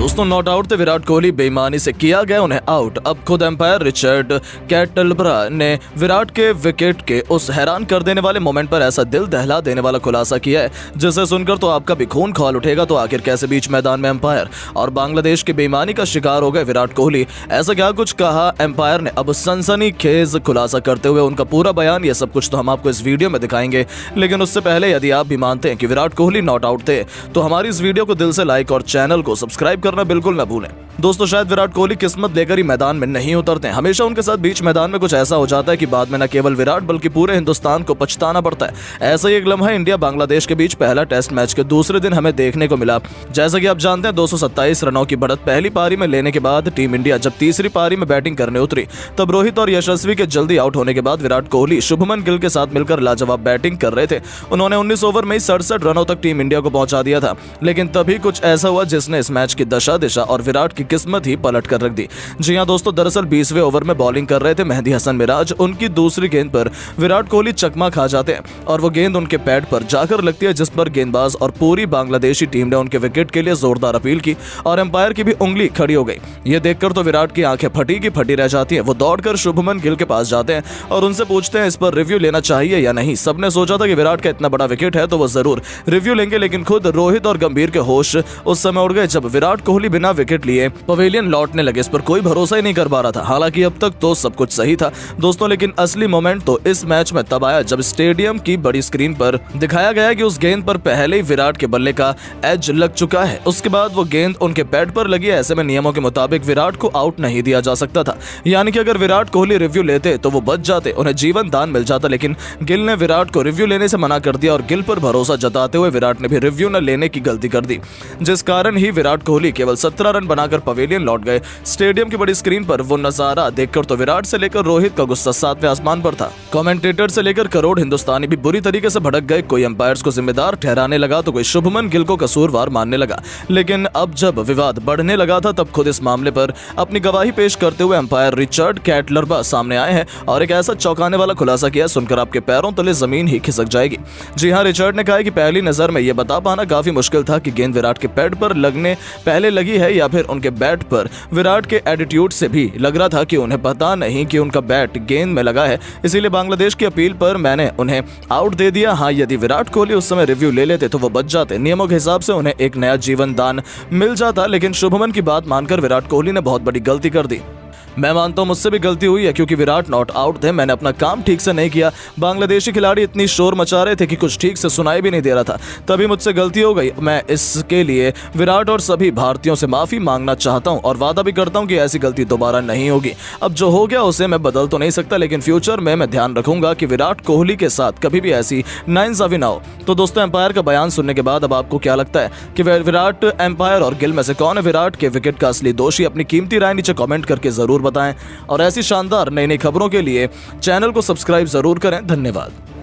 दोस्तों not out थे विराट कोहली, बेईमानी से किया गया उन्हें आउट। अब खुद एम्पायर रिचर्ड कैटलब्रा ने विराट के विकेट के उस हैरान कर देने वाले मोमेंट पर ऐसा दिल दहला देने वाला खुलासा किया है जिसे सुनकर तो आपका भी खून खौल उठेगा। तो आखिर कैसे बीच मैदान में एम्पायर और बांग्लादेश की बेईमानी का शिकार हो गए विराट कोहली, ऐसा क्या कुछ कहा एम्पायर ने। अब सनसनीखेज खुलासा करते हुए उनका पूरा बयान, ये सब कुछ तो हम आपको इस वीडियो में दिखाएंगे। लेकिन उससे पहले यदि आप भी मानते हैं कि विराट कोहली नॉट आउट थे तो हमारी इस वीडियो को दिल से लाइक और चैनल को सब्सक्राइब करना बिल्कुल न भूलें। दोस्तों शायद विराट कोहली किस्मत लेकर ही मैदान में नहीं उतरते हैं, हमेशा उनके साथ बीच मैदान में कुछ ऐसा हो जाता है कि बाद में न केवल विराट बल्कि पूरे हिंदुस्तान को पछताना पड़ता है। ऐसा ही एक लम्हा इंडिया बांग्लादेश के बीच पहला टेस्ट मैच के दूसरे दिन हमें देखने को मिला। जैसा कि आप जानते हैं 227 रनों की बढ़त पहली पारी में लेने के बाद टीम इंडिया जब तीसरी पारी में बैटिंग करने उतरी तब रोहित और यशस्वी के जल्दी आउट होने के बाद विराट कोहली शुभमन गिल के साथ मिलकर लाजवाब बैटिंग कर रहे थे। उन्होंने 19 ओवर में 67 रनों तक टीम इंडिया को पहुंचा दिया था। लेकिन तभी कुछ ऐसा हुआ जिसने इस मैच की दशा दिशा और विराट की किस्मत ही पलट कर रख दी। जी हां दोस्तों, दरअसल 20वें ओवर में बॉलिंग कर रहे थे मेहदी हसन मिराज। उनकी दूसरी गेंद पर विराट कोहली चकमा खा जाते हैं और वो गेंद उनके पैड पर जाकर लगती है, जिस पर गेंदबाज और पूरी बांग्लादेशी टीम ने उनके विकेट के लिए जोरदार अपील की और एम्पायर की भी उंगली खड़ी हो गई। ये देखकर तो विराट की आंखें फटी की फटी रह जाती हैं। वो दौड़कर शुभमन गिल के पास जाते हैं और उनसे पूछते हैं इस पर रिव्यू लेना चाहिए या नहीं। सबने सोचा था कि विराट का इतना बड़ा विकेट है तो वो जरूर रिव्यू लेंगे, लेकिन खुद रोहित और गंभीर के होश उस समय उड़ गए जब विराट कोहली बिना विकेट लिए पवेलियन लौटने लगे। इस पर कोई भरोसा ही नहीं कर पा रहा था। हालांकि अब तक तो सब कुछ सही था दोस्तों, लेकिन असली मोमेंट तो इस मैच में तब आया जब स्टेडियम की बड़ी स्क्रीन पर दिखाया गया कि उस गेंद पर पहले ही विराट के बल्ले का एज लग चुका है। उसके बाद वो गेंद उनके पैड पर लगी। ऐसे में नियमों के मुताबिक विराट को आउट नहीं दिया जा सकता था, यानी कि अगर विराट कोहली रिव्यू लेते तो वो बच जाते, उन्हें जीवन दान मिल जाता। लेकिन गिल ने विराट को रिव्यू लेने से मना कर दिया और गिल पर भरोसा जताते हुए विराट ने भी रिव्यू न लेने की गलती कर दी, जिस कारण ही विराट कोहली केवल 17 रन बनाकर पवेलियन लौट गए। स्टेडियम की बड़ी स्क्रीन पर वो नजारा देखकर तो विराट से लेकर रोहित का गुस्सा 7वें आसमान पर था। कमेंटेटर से लेकर करोड़ हिंदुस्तानी भी बुरी तरीके से भड़क गए। कोई एम्पायर्स को जिम्मेदार ठहराने लगा तो कोई शुभमन गिल को कसूरवार मानने लगा। लेकिन अब जब विवाद बढ़ने लगा था तब खुद इस मामले पर अपनी गवाही पेश करते हुए एम्पायर रिचर्ड कैटलब्रा सामने आए हैं और एक ऐसा चौंकाने वाला खुलासा किया सुनकर आपके पैरों तले जमीन ही खिसक जाएगी। जी हां, रिचर्ड ने कहा कि पहली नजर में यह बता पाना काफी मुश्किल था कि गेंद विराट के पैड पर लगने पहले लगी है या फिर उनके बैट पर। विराट के एटीट्यूड से भी लग रहा था कि उन्हें पता नहीं कि उनका बैट गेंद में लगा है, इसीलिए बांग्लादेश की अपील पर मैंने उन्हें आउट दे दिया। हाँ, यदि विराट कोहली उस समय रिव्यू ले लेते तो वो बच जाते, नियमों के हिसाब से उन्हें एक नया जीवन दान मिल जाता। लेकिन शुभमन की बात मानकर विराट कोहली ने बहुत बड़ी गलती कर दी। मैं मानता हूं मुझसे भी गलती हुई है क्योंकि विराट नॉट आउट थे, मैंने अपना काम ठीक से नहीं किया। बांग्लादेशी खिलाड़ी इतनी शोर मचा रहे थे कि कुछ ठीक से सुनाई भी नहीं दे रहा था, तभी मुझसे गलती हो गई। मैं इसके लिए विराट और सभी भारतीयों से माफी मांगना चाहता हूं और वादा भी करता हूं कि ऐसी गलती दोबारा नहीं होगी। अब जो हो गया उसे मैं बदल तो नहीं सकता, लेकिन फ्यूचर में मैं ध्यान रखूंगा कि विराट कोहली के साथ कभी भी ऐसी नाइंसाफी ना हो। तो दोस्तों एम्पायर का बयान सुनने के बाद अब आपको क्या लगता है कि विराट एम्पायर और गिल में से कौन है विराट के विकेट का असली दोषी? अपनी कीमती राय नीचे कमेंट करके जरूर बताएं और ऐसी शानदार नई नई खबरों के लिए चैनल को सब्सक्राइब जरूर करें। धन्यवाद।